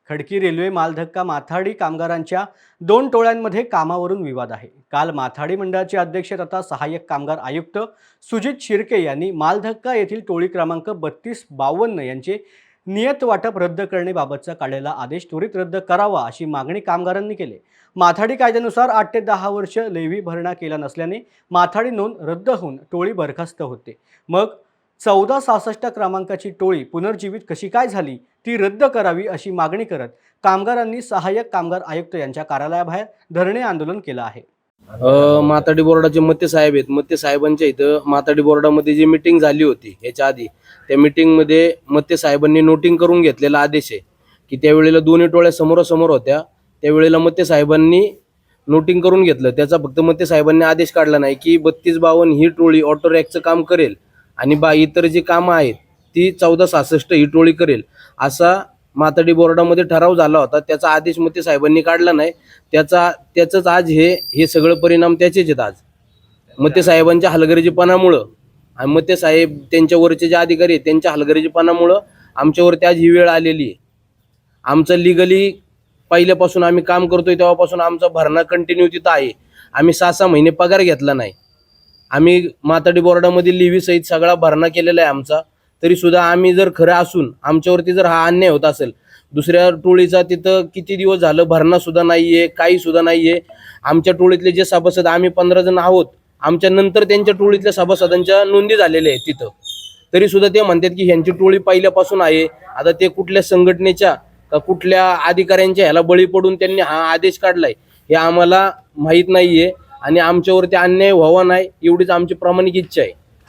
Khadki railway Maldhakka माथाडी कामगारांच्या दोन टोळ्यांमध्ये कामावरून विवाद आहे। काल माथाडी मंडळाचे अध्यक्ष तथा सहाय्यक कामगार आयुक्त सुजित शिर्के यांनी मालधक्का येथील टोळी क्रमांक 3252 यांचे नियत वाटप रद्द करण्याबाबतचा काढलेला आदेश त्वरित रद्द करावा अशी मागणी कामगारांनी केली। माथाडी कायद्यानुसार 8 ते 10 वर्ष लेव्ही भरणा केला नसल्याने माथाडी नोंद रद्द होऊन टोळी बरखास्त होते। मग 1466 क्रमांकाची टोळी पुनर्जीवित कशी काय झाली ती रद्द करावी अशी मागणी करत कामगारांनी सहाय्यक कामगार आयुक्त यांच्या कार्यालयाबाहेर धरणे आंदोलन केलं आहे। माथाडी बोर्डाचे मत्ते साहेब आहेत। मत्ते साहेबांच्या इथं माथाडी बोर्डामध्ये जी मीटिंग झाली होती याच्या आधी त्या मीटिंगमध्ये मत्ते साहेबांनी नोटिंग करून घेतलेला आदेश आहे की त्यावेळेला दोन्ही टोळ्या समोरासमोर होत्या। त्यावेळेला मत्ते साहेबांनी नोटिंग करून घेतलं। त्याचा फक्त मत्ते साहेबांनी आदेश काढला नाही की 3252 ही टोळी ऑटो रॅकचं काम करेल आणि इतर जी कामं आहेत ती 1466 ही टोळी करेल असा माथाडी बोर्डामध्ये ठराव झाला होता। त्याचा आदेश मत्ते साहेबांनी काढला नाही। त्याचंच आज हे सगळं परिणाम त्याचेच आहेत। आज मत्ते साहेबांच्या हलगर्जीपणामुळं आणि मत्ते साहेब त्यांच्यावरचे जे अधिकारी आहेत त्यांच्या हलगर्जीपणामुळं आमच्यावरती आज ही वेळ आलेली आहे। आमचं लिगली पहिल्यापासून आम्ही काम करतोय तेव्हापासून आमचा भरणा कंटिन्यू तिथं आहे। आम्ही 6-6 महिने पगार घेतला नाही। आम्ही माथाडी बोर्डामध्ये लिव्ही सहित सगळा भरणा केलेला आहे आमचा, तरी सुद्धा आम्ही जर खरं असून आमच्यावरती जर हा अन्याय होत असेल, दुसऱ्या टोळीचा तिथं किती दिवस झालं भरणा सुद्धा नाहीये, काही सुद्धा नाहीये। आमच्या टोळीतले जे सभासद आम्ही 15 जण आहोत, आमच्या नंतर त्यांच्या टोळीतल्या सभासदांच्या नोंदी झालेल्या आहेत तिथं, तरी सुद्धा ते म्हणतात की ह्यांची टोळी पहिल्यापासून आहे। आता ते कुठल्या संघटनेच्या का कुठल्या अधिकाऱ्यांच्या ह्याला बळी पडून त्यांनी हा आदेश काढलाय हे आम्हाला माहीत नाहीये आणि आमच्यावरती अन्याय व्हावा नाही एवढीच आमची प्रामाणिक इच्छा आहे।